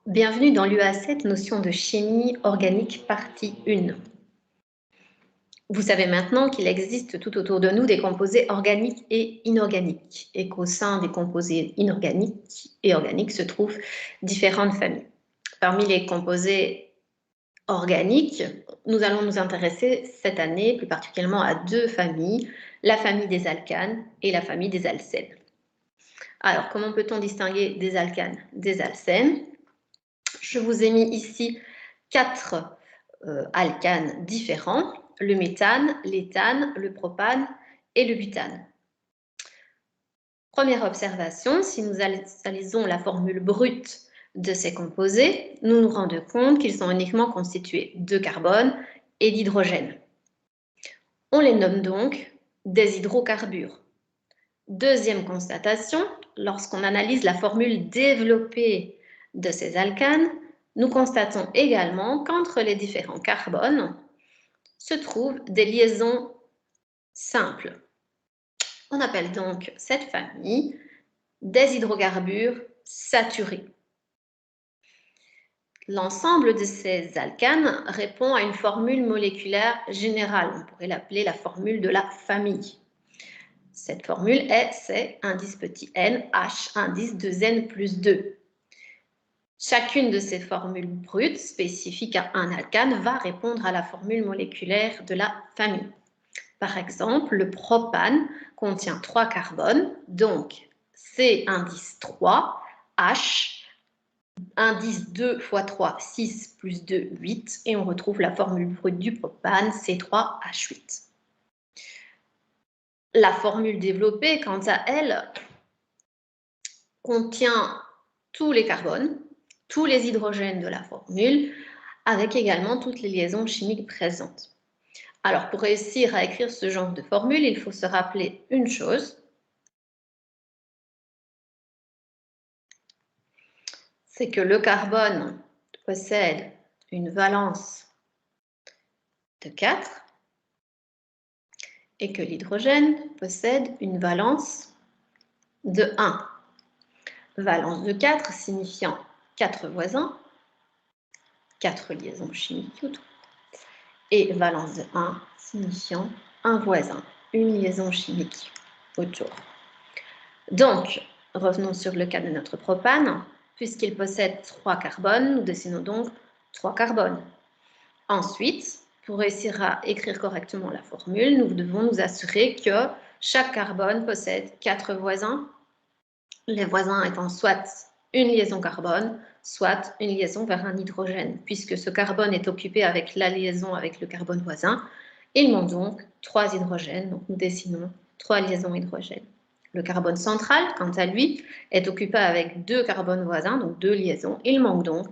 Bienvenue dans l'UA7, notion de chimie organique, partie 1. Vous savez maintenant qu'il existe tout autour de nous des composés organiques et inorganiques, et qu'au sein des composés inorganiques et organiques se trouvent différentes familles. Parmi les composés organiques, nous allons nous intéresser cette année plus particulièrement à deux familles, la famille des alcanes et la famille des alcènes. Alors, comment peut-on distinguer des alcanes des alcènes ? Je vous ai mis ici 4 alcanes différents, le méthane, l'éthane, le propane et le butane. Première observation, si nous analysons la formule brute de ces composés, nous nous rendons compte qu'ils sont uniquement constitués de carbone et d'hydrogène. On les nomme donc des hydrocarbures. Deuxième constatation, lorsqu'on analyse la formule développée de ces alcanes, nous constatons également qu'entre les différents carbones se trouvent des liaisons simples. On appelle donc cette famille des hydrocarbures saturés. L'ensemble de ces alcanes répond à une formule moléculaire générale. On pourrait l'appeler la formule de la famille. Cette formule est C indice petit n H indice 2n plus 2. Chacune de ces formules brutes spécifiques à un alcane va répondre à la formule moléculaire de la famille. Par exemple, le propane contient 3 carbones, donc C indice 3, H indice 2 fois 3, 6 plus 2, 8, et on retrouve la formule brute du propane, C3H8. La formule développée, quant à elle, contient tous les carbones, tous les hydrogènes de la formule, avec également toutes les liaisons chimiques présentes. Alors, pour réussir à écrire ce genre de formule, il faut se rappeler une chose, c'est que le carbone possède une valence de 4 et que l'hydrogène possède une valence de 1. Valence de 4 signifiant 4 voisins, 4 liaisons chimiques autour, et valence de 1 signifiant un voisin, une liaison chimique autour. Donc, revenons sur le cas de notre propane. Puisqu'il possède 3 carbones, nous dessinons donc 3 carbones. Ensuite, pour réussir à écrire correctement la formule, nous devons nous assurer que chaque carbone possède 4 voisins, les voisins étant soit une liaison carbone, soit une liaison vers un hydrogène. Puisque ce carbone est occupé avec la liaison avec le carbone voisin, il manque donc 3 hydrogènes, donc nous dessinons 3 liaisons hydrogènes. Le carbone central, quant à lui, est occupé avec 2 carbones voisins, donc 2 liaisons. Il manque donc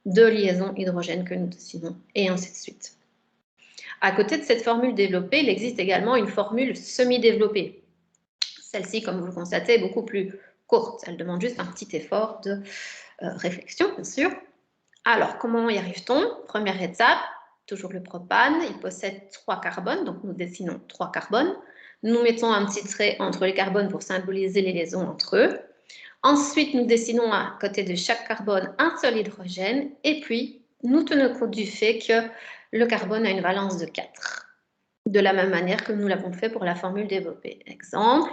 2 liaisons hydrogènes que nous dessinons, et ainsi de suite. À côté de cette formule développée, il existe également une formule semi-développée. Celle-ci, comme vous le constatez, est beaucoup plus courte. Elle demande juste un petit effort de réflexion, bien sûr. Alors, comment y arrive-t-on? Première étape, toujours le propane, il possède 3 carbones, donc nous dessinons 3 carbones. Nous mettons un petit trait entre les carbones pour symboliser les liaisons entre eux. Ensuite, nous dessinons à côté de chaque carbone un seul hydrogène. Et puis, nous tenons compte du fait que le carbone a une valence de 4. De la même manière que nous l'avons fait pour la formule développée. Exemple,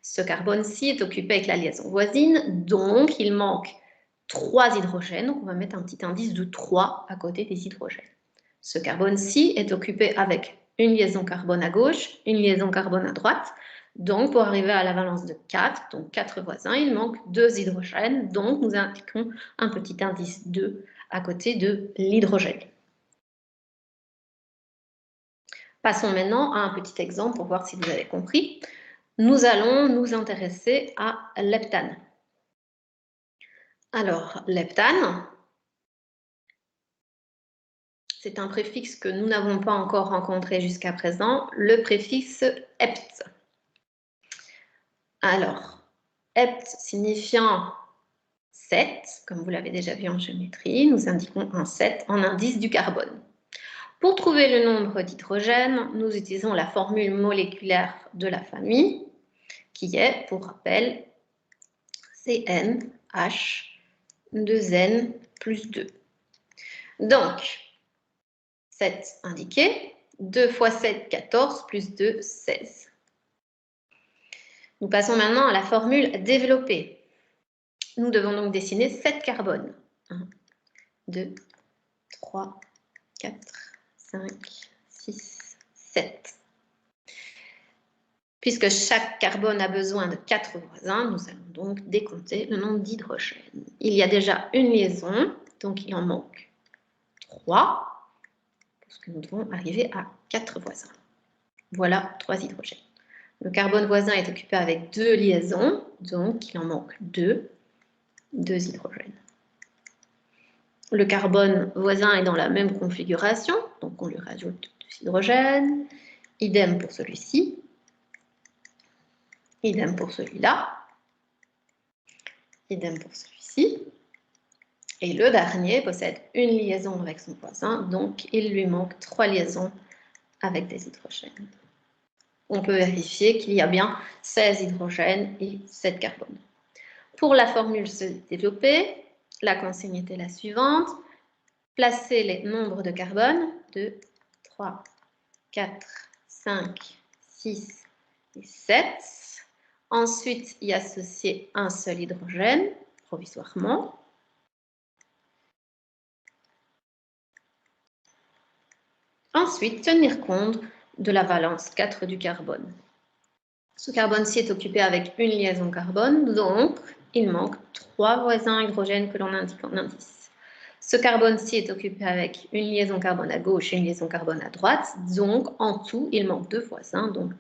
ce carbone-ci est occupé avec la liaison voisine, donc il manque 3 hydrogènes. Donc, on va mettre un petit indice de 3 à côté des hydrogènes. Ce carbone-ci est occupé avec une liaison carbone à gauche, une liaison carbone à droite. Donc, pour arriver à la valence de 4, donc 4 voisins, il manque 2 hydrogènes. Donc, nous indiquons un petit indice 2 à côté de l'hydrogène. Passons maintenant à un petit exemple pour voir si vous avez compris. Nous allons nous intéresser à l'heptane. Alors, l'heptane, c'est un préfixe que nous n'avons pas encore rencontré jusqu'à présent, le préfixe hept. Alors, hept signifiant 7, comme vous l'avez déjà vu en géométrie, nous indiquons un 7 en indice du carbone. Pour trouver le nombre d'hydrogènes, nous utilisons la formule moléculaire de la famille, qui est, pour rappel, CnH2n plus 2. Donc, 7 indiqué, 2 fois 7, 14, plus 2, 16. Nous passons maintenant à la formule développée. Nous devons donc dessiner 7 carbones. 1, 2, 3, 4, 5, 6, 7. Puisque chaque carbone a besoin de 4 voisins, nous allons donc décompter le nombre d'hydrogènes. Il y a déjà une liaison, donc il en manque 3, parce que nous devons arriver à 4 voisins. Voilà 3 hydrogènes. Le carbone voisin est occupé avec 2 liaisons, donc il en manque 2 hydrogènes. Le carbone voisin est dans la même configuration, donc on lui rajoute 2 hydrogènes. Idem pour celui-ci. Idem pour celui-là. Idem pour celui-ci. Et le dernier possède une liaison avec son voisin, donc il lui manque 3 liaisons avec des hydrogènes. On peut vérifier qu'il y a bien 16 hydrogènes et 7 carbones. Pour la formule se développer, la consigne était la suivante. Placer les nombres de carbone, 2, 3, 4, 5, 6 et 7. Ensuite, y associer un seul hydrogène, provisoirement. Ensuite, tenir compte de la valence 4 du carbone. Ce carbone-ci est occupé avec une liaison carbone, donc il manque 3 voisins hydrogènes que l'on indique en indice. Ce carbone-ci est occupé avec une liaison carbone à gauche et une liaison carbone à droite, donc en tout, il manque 2 voisins, donc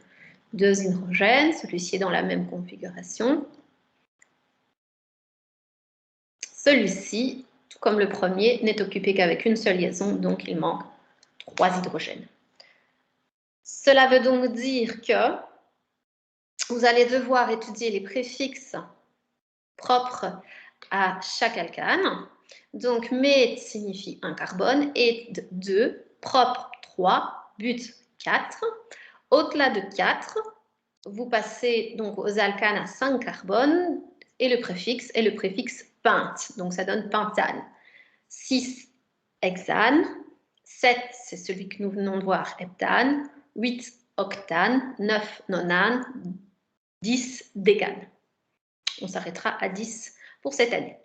2 hydrogènes, celui-ci est dans la même configuration. Celui-ci, tout comme le premier, n'est occupé qu'avec une seule liaison, donc il manque 3 hydrogènes. Cela veut donc dire que vous allez devoir étudier les préfixes propres à chaque alcane. Donc, met signifie un carbone, et 2, propre 3, but 4. Au-delà de 4, vous passez donc aux alcanes à 5 carbones et le préfixe est le préfixe pente. Donc, ça donne pentane. 6, hexane. 7, c'est celui que nous venons de voir, heptane. 8, octane. 9, nonane. 10, décane. On s'arrêtera à 10 pour cette année.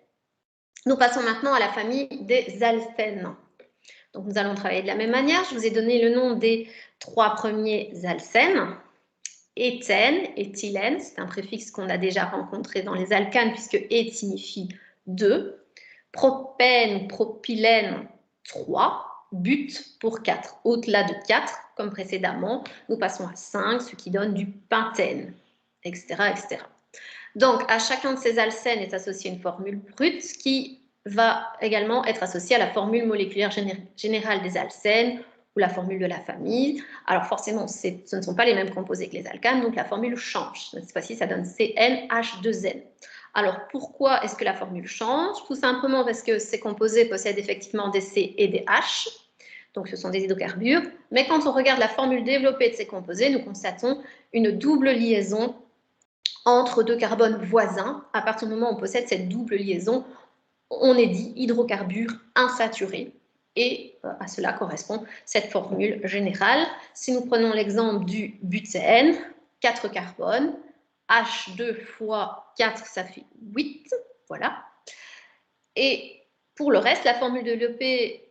Nous passons maintenant à la famille des alcènes. Donc, nous allons travailler de la même manière. Je vous ai donné le nom des 3 premiers alcènes. Éthène, éthylène, c'est un préfixe qu'on a déjà rencontré dans les alcanes puisque ét signifie 2. Propène, propylène, 3. But pour 4. Au-delà de 4, comme précédemment, nous passons à 5, ce qui donne du pentène, etc., etc. Donc, à chacun de ces alcènes est associée une formule brute qui va également être associée à la formule moléculaire générale des alcènes ou la formule de la famille. Alors forcément, ce ne sont pas les mêmes composés que les alcanes, donc la formule change. Cette fois-ci, ça donne CnH2n. Alors pourquoi est-ce que la formule change? Tout simplement parce que ces composés possèdent effectivement des C et des H, donc ce sont des hydrocarbures, mais quand on regarde la formule développée de ces composés, nous constatons une double liaison entre 2 carbones voisins. À partir du moment où on possède cette double liaison, on est dit hydrocarbures insaturés. Et à cela correspond cette formule générale. Si nous prenons l'exemple du butène, 4 carbones, H2 fois 4, ça fait 8. Voilà. Et pour le reste, la formule développée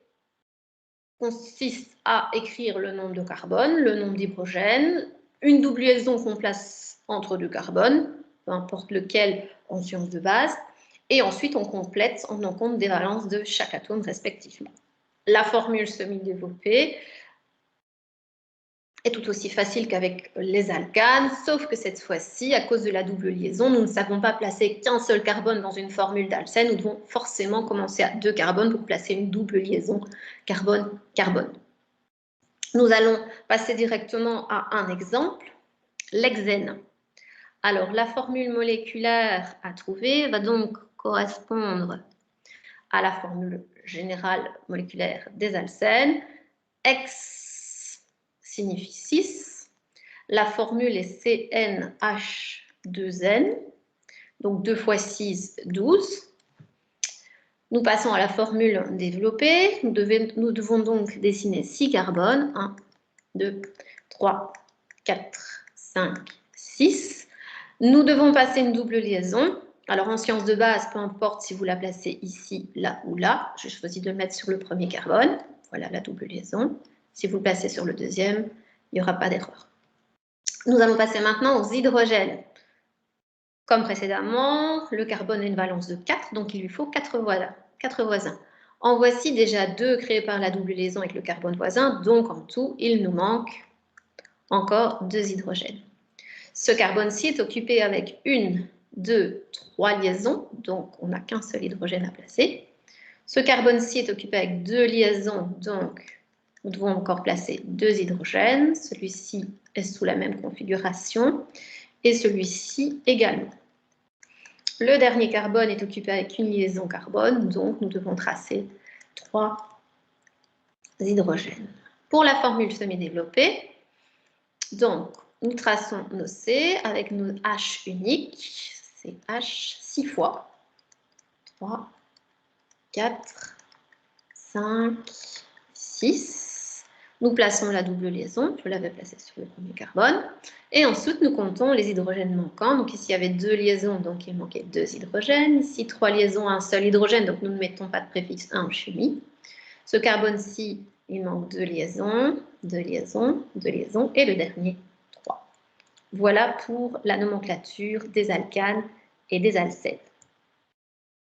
consiste à écrire le nombre de carbones, le nombre d'hydrogènes, une double liaison qu'on place entre 2 carbones, peu importe lequel en sciences de base, et ensuite on complète en tenant compte des valences de chaque atome respectivement. La formule semi-développée est tout aussi facile qu'avec les alcanes, sauf que cette fois-ci, à cause de la double liaison, nous ne savons pas placer qu'un seul carbone dans une formule d'alcène, nous devons forcément commencer à 2 carbones pour placer une double liaison carbone-carbone. Nous allons passer directement à un exemple, l'hexène. Alors, la formule moléculaire à trouver va donc correspondre à la formule générale moléculaire des alcènes. Hex signifie 6. La formule est CnH2n. Donc 2 fois 6, 12. Nous passons à la formule développée. Nous devons donc dessiner 6 carbones. 1, 2, 3, 4, 5, 6. Nous devons passer une double liaison. Alors en sciences de base, peu importe si vous la placez ici, là ou là. Je choisis de le mettre sur le premier carbone. Voilà la double liaison. Si vous le placez sur le deuxième, il n'y aura pas d'erreur. Nous allons passer maintenant aux hydrogènes. Comme précédemment, le carbone a une valence de 4, donc il lui faut 4 voisins. En voici déjà 2 créés par la double liaison avec le carbone voisin, donc en tout, il nous manque encore 2 hydrogènes. Ce carbone-ci est occupé avec 1, 2, 3 liaisons, donc on n'a qu'un seul hydrogène à placer. Ce carbone-ci est occupé avec 2 liaisons, donc nous devons encore placer 2 hydrogènes. Celui-ci est sous la même configuration et celui-ci également. Le dernier carbone est occupé avec une liaison carbone, donc nous devons tracer 3 hydrogènes. Pour la formule semi-développée, donc nous traçons nos C avec nos H uniques, c'est H 6 fois. 3, 4, 5, 6. Nous plaçons la double liaison, je l'avais placée sur le premier carbone. Et ensuite, nous comptons les hydrogènes manquants. Donc ici, il y avait 2 liaisons, donc il manquait 2 hydrogènes. Ici, 3 liaisons, un seul hydrogène, donc nous ne mettons pas de préfixe 1 en chimie. Ce carbone-ci, il manque 2 liaisons, 2 liaisons, 2 liaisons, et le dernier, 3. Voilà pour la nomenclature des alcanes et des alcènes.